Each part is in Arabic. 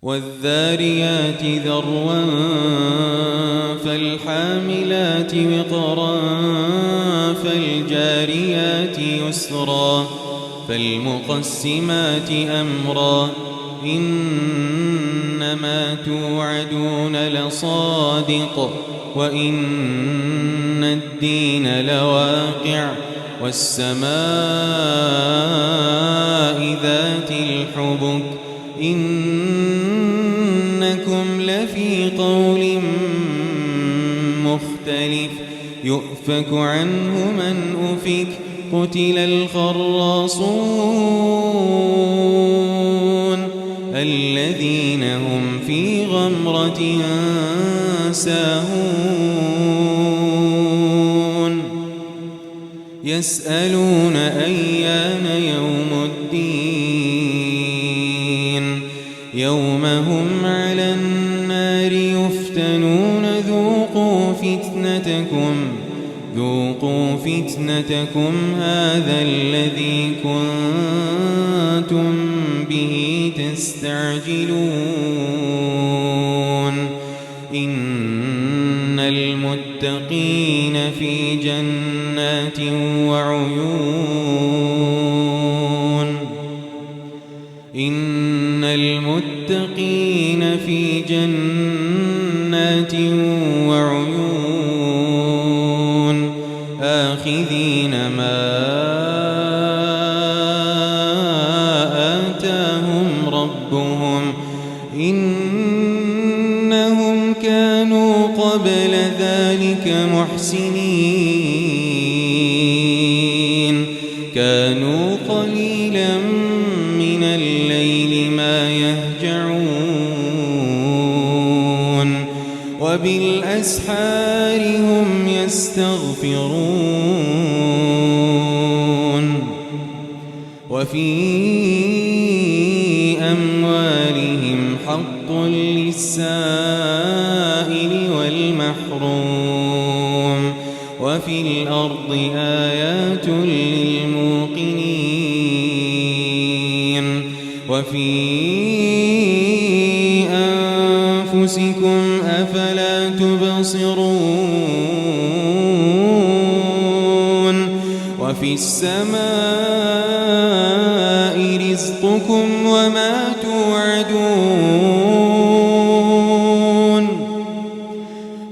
والذاريات ذروا فالحاملات وقرا فالجاريات يسرا فالمقسمات أمرا إنما توعدون لصادق وإن الدين لواقع والسماء ذات الحبك إنكم لفي قول مختلف يؤفك عنه من أفك قتل الخراصون الذين هم في غمرة ساهون يسألون أيان يوم الدين يوم هم على النار يفتنون ذوقوا فتنتكم هذا الذي كنتم به تستعجلون إن المتقين في جنات وعيون إن المتقين في جنات وعيون آخذين ما آتاهم ربهم إنهم كانوا قبل ذلك محسنين كانوا قليلا من الليل ما يهجعون وبالأسحار هم يستغفرون وفي أموالهم حق للسائل والمحروم وفي الأرض آيات للموقنين وفي أنفسكم أفلا تبصرون وفي السماء رزقكم وما توعدون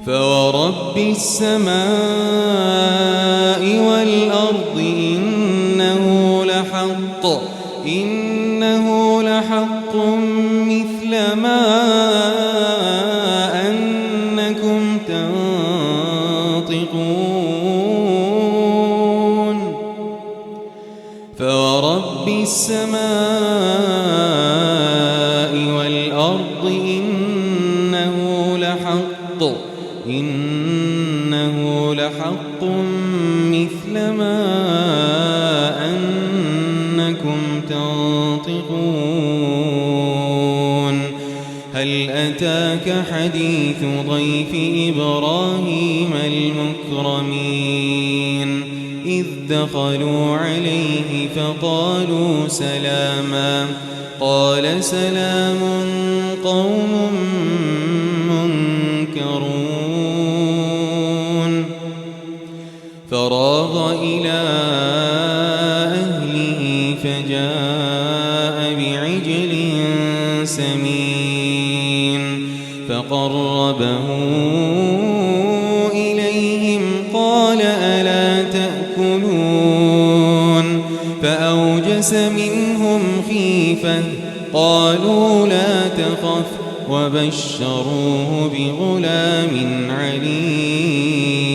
فورب السماء والأرض إنه لحق مثل ما أنكم تنطقون فورب السماء والأرض إنه لحق مثل ما أنكم تنطقون هل أتاك حديث ضيف إبراهيم المكرمين إذ دخلوا عليه فقالوا سلاما قال سلام قوم منكرون فراغ إلى أهله فجاء بعجل سمين فقربه إليهم قال ألا تأكلون فأوجس منهم خيفة قالوا لا تخف وبشروه بغلام عليم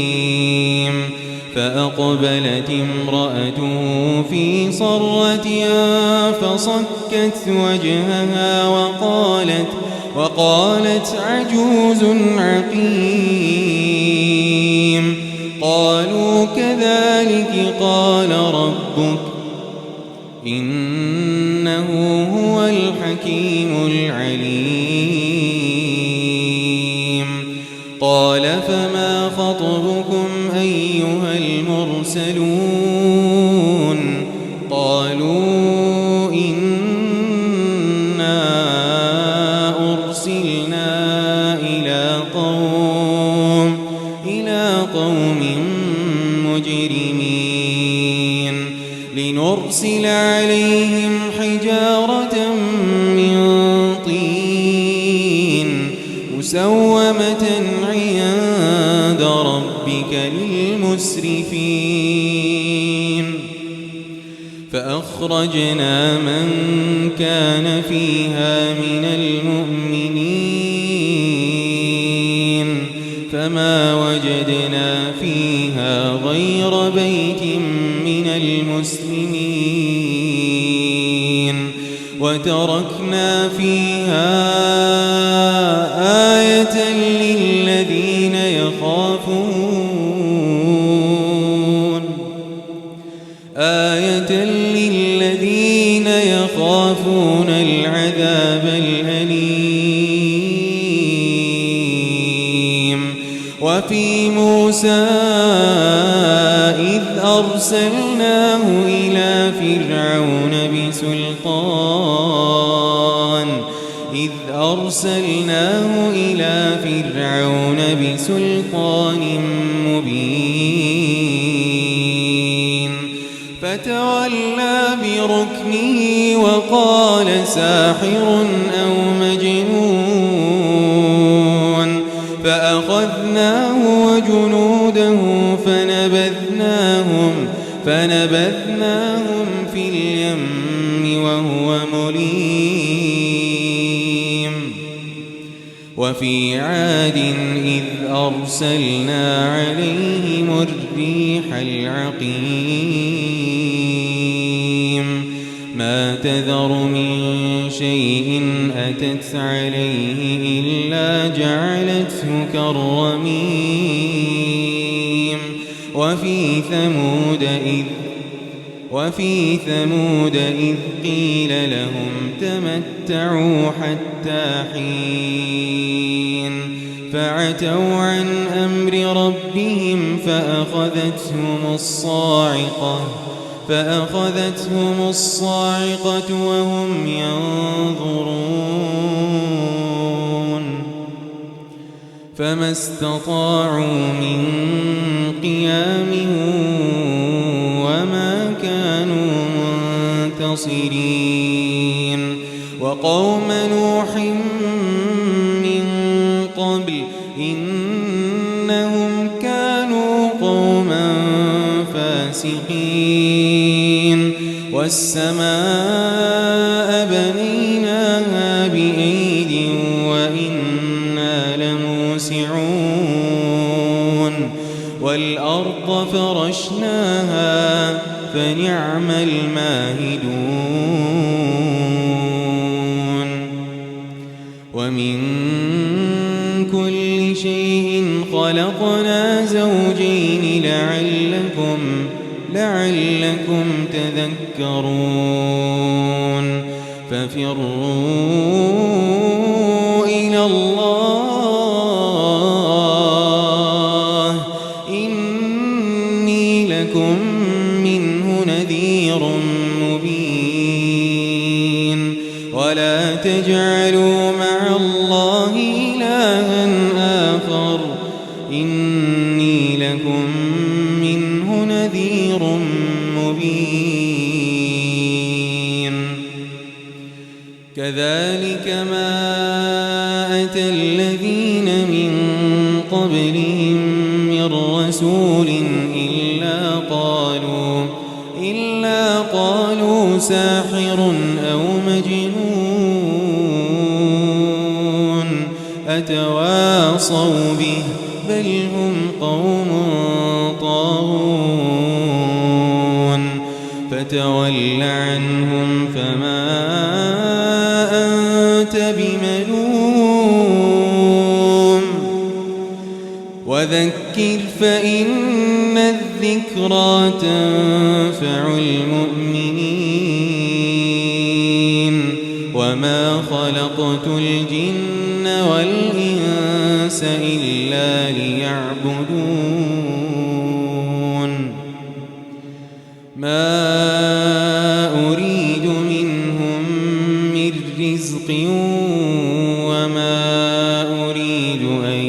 فأقبلت امرأته في صرتها فصكت وجهها وقالت عجوز عقيم قالوا كذلك قال ربك إنه هو الحكيم العليم قال فما خطبكم أيها المرسلون قالوا إنا حجارة من طين مسومة عند ربك للمسرفين فأخرجنا من كان فيها من المؤمنين فما وجدنا فيها غير بيت من المسلمين وتركنا فيها آية للذين يخافون العذاب الأليم وفي موسى إذ أرسلناه إلى فرعون بسلطان مبين فتولى بركنه وقال ساحر أو مجنون فأخذناه وجنوده فنبذناهم في اليم وهو مليم وفي عاد إذ أرسلنا عليهم الريح العقيم ما تذر من شيء أتت عليه إلا جعلته كالرميم وفي ثمود إذ قيل لهم تمتعوا حتى حين فعتوا عن أمر ربهم فأخذتهم الصاعقة وهم ينظرون فما استطاعوا من قيام وما كانوا منتصرين وقوم نوح من قبل إنهم كانوا قوما فاسقين والسماء بنيناها بأيد وإنا لموسعون والأرض فرشناها فنعم الماهدون ومن كل شيء خلقنا زوجين لعلكم تذكرون ففروا إلى الله إني لكم منه نذير مبين ولا تجعلوا مع الله إلها آخر إني لكم منه نذير مبين كذلك ما أتى الذين من قبلهم من رسول إلا قالوا ساحر أو مجنون أتواصوا به بل هم قوم طاغون فتول عنهم فما أنت بملوم وذكر فإن الذكرى تنفع المؤمنين وما خلقت الجن والإنس إلا ليعبدون ما أريد منهم من رزق وما أريد أن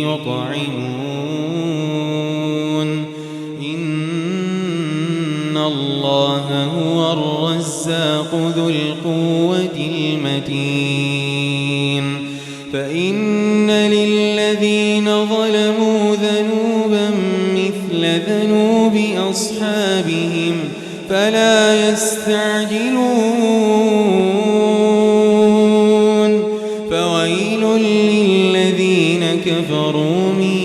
يطعمون إن الله هو الرزاق ذو القوة المتين فإن للذين ظلموا ذنوبا مثل ذنوب أصحابهم فلا يستعجلون فويل للذين كفروا من